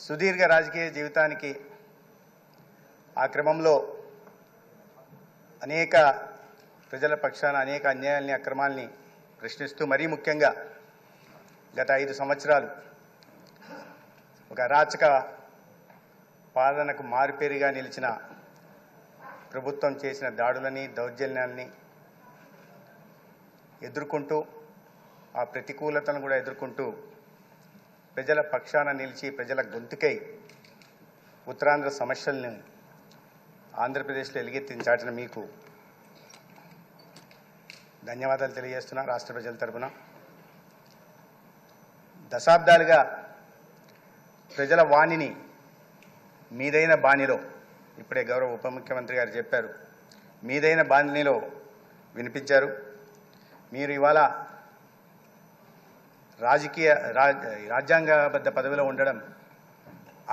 సుదీర్ఘ రాజకీయ జీవితానికి ఆ క్రమంలో అనేక ప్రజల పక్షాన అనేక అన్యాయాల్ని అక్రమాల్ని ప్రశ్నిస్తూ మరీ ముఖ్యంగా గత 5 సంవత్సరాలు ఒక అరాచక పాలనకు మారుపేరుగా నిలిచిన ప్రభుత్వం చేసిన దాడులని దౌర్జన్యాల్ని ఎదుర్కొంటూ ఆ ప్రతికూలతలను కూడా ఎదుర్కొంటూ ప్రజల పక్షాన నిలిచి ప్రజల గొంతుకై ఉత్తరాంధ్ర సమస్యలను ఆంధ్రప్రదేశ్లో ఎలుగెత్తించాటిన మీకు ధన్యవాదాలు తెలియజేస్తున్నా. రాష్ట్ర ప్రజల తరపున దశాబ్దాలుగా ప్రజల వాణిని మీదైన బాణిలో, ఇప్పుడే గౌరవ ఉప ముఖ్యమంత్రి గారు చెప్పారు, మీదైన బాణిలో వినిపించారు. మీరు ఇవాళ రాజ్యాంగబద్ధ పదవిలో ఉండడం,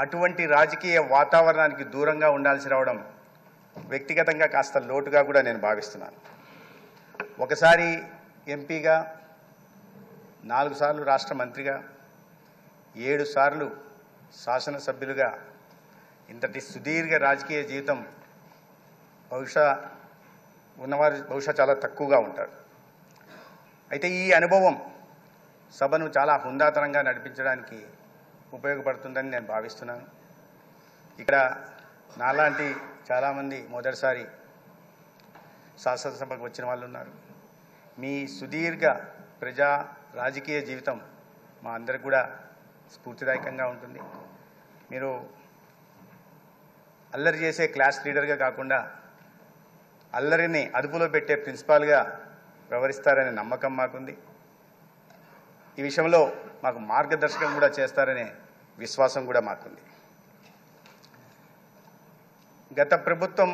అటువంటి రాజకీయ వాతావరణానికి దూరంగా ఉండాల్సి రావడం వ్యక్తిగతంగా కాస్త లోటుగా కూడా నేను భావిస్తున్నాను. ఒకసారి ఎంపీగా, 4 సార్లు రాష్ట్ర మంత్రిగా, 7 సార్లు శాసనసభ్యులుగా ఇంతటి సుదీర్ఘ రాజకీయ జీవితం బహుశా చాలా తక్కువగా ఉంటారు. అయితే ఈ అనుభవం సభను చాలా హుందాతనంగా నడిపించడానికి ఉపయోగపడుతుందని నేను భావిస్తున్నాను. ఇక్కడ నాలాంటి చాలామంది మొదటిసారి శాసనసభకు వచ్చిన వాళ్ళు ఉన్నారు. మీ సుదీర్ఘ ప్రజా రాజకీయ జీవితం మా అందరికి కూడా స్ఫూర్తిదాయకంగా ఉంటుంది. మీరు అల్లరి చేసే క్లాస్ లీడర్గా కాకుండా అల్లరిని అదుపులో పెట్టే ప్రిన్సిపాల్గా వ్యవహరిస్తారనే నమ్మకం మాకుంది. ఈ విషయంలో మాకు మార్గదర్శకం కూడా చేస్తారనే విశ్వాసం కూడా మాకుంది. గత ప్రభుత్వం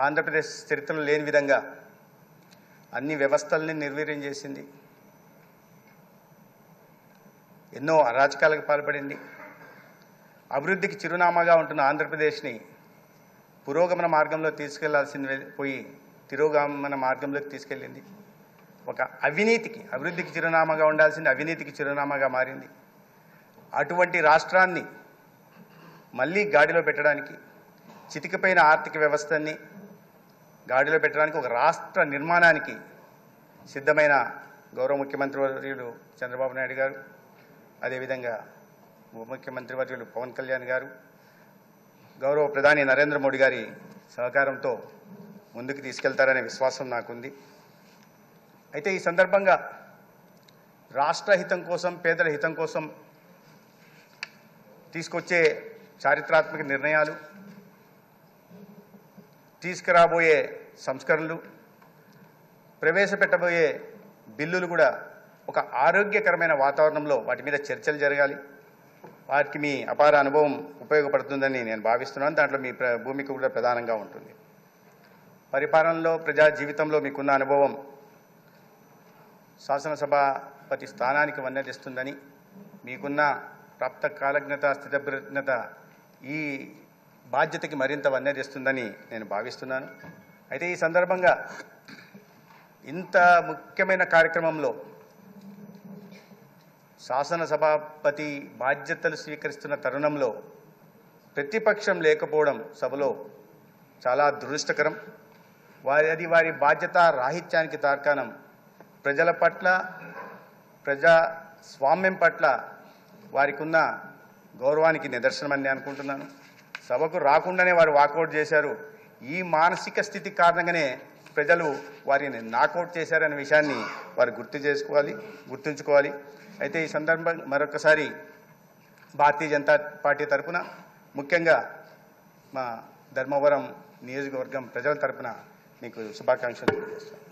ఆంధ్రప్రదేశ్ చరిత్రలో లేని విధంగా అన్ని వ్యవస్థల్ని నిర్వీర్యం చేసింది. ఎన్నో అరాచకాలకు పాల్పడింది. అభివృద్ధికి చిరునామాగా ఉంటున్న ఆంధ్రప్రదేశ్ని పురోగమన మార్గంలో తీసుకెళ్లాల్సింది పోయి తిరోగమన మార్గంలోకి తీసుకెళ్ళింది. ఒక అభివృద్ధికి చిరునామాగా ఉండాల్సింది అవినీతికి చిరునామాగా మారింది. అటువంటి రాష్ట్రాన్ని మళ్ళీ గాడిలో పెట్టడానికి, చితికిపోయిన ఆర్థిక వ్యవస్థని గాడిలో పెట్టడానికి, ఒక రాష్ట్ర నిర్మాణానికి సిద్ధమైన గౌరవ ముఖ్యమంత్రి వర్యులు చంద్రబాబు నాయుడు గారు, అదేవిధంగా ఉప ముఖ్యమంత్రి వర్యులు పవన్ కళ్యాణ్ గారు, గౌరవ ప్రధాని నరేంద్ర మోడీ గారి సహకారంతో ముందుకు తీసుకెళ్తారనే విశ్వాసం నాకుంది. అయితే ఈ సందర్భంగా రాష్ట్ర హితం కోసం, పేదల హితం కోసం తీసుకొచ్చే చారిత్రాత్మక నిర్ణయాలు, తీసుకురాబోయే సంస్కరణలు, ప్రవేశపెట్టబోయే బిల్లులు కూడా ఒక ఆరోగ్యకరమైన వాతావరణంలో వాటి మీద చర్చలు జరగాలి. వాటికి మీ అపార అనుభవం ఉపయోగపడుతుందని నేను భావిస్తున్నాను. దాంట్లో మీ భూమిక కూడా ప్రధానంగా ఉంటుంది. పరిపాలనలో, ప్రజా జీవితంలో మీకున్న అనుభవం శాసనసభాపతి స్థానానికి వన్నెదిస్తుందని, మీకున్న ప్రాప్త కాలజ్ఞత, స్థితప్రజ్ఞత ఈ బాధ్యతకి మరింత వన్నెదిస్తుందని నేను భావిస్తున్నాను. అయితే ఈ సందర్భంగా ఇంత ముఖ్యమైన కార్యక్రమంలో శాసనసభాపతి బాధ్యతలు స్వీకరిస్తున్న తరుణంలో ప్రతిపక్షం లేకపోవడం సభలో చాలా దురదృష్టకరం. అది వారి బాధ్యత రాహిత్యానికి తార్కాణం. ప్రజల పట్ల, ప్రజాస్వామ్యం పట్ల వారికి ఉన్న గౌరవానికి నిదర్శనమని అనుకుంటున్నాను. సభకు రాకుండానే వారు వాకౌట్ చేశారు. ఈ మానసిక స్థితి కారణంగానే ప్రజలు వారిని నాకౌట్ చేశారనే విషయాన్ని వారు గుర్తుంచుకోవాలి. అయితే ఈ సందర్భం మరొకసారి భారతీయ జనతా పార్టీ తరఫున, ముఖ్యంగా మా ధర్మవరం నియోజకవర్గం ప్రజల తరఫున మీకు శుభాకాంక్షలు తెలియజేస్తాను.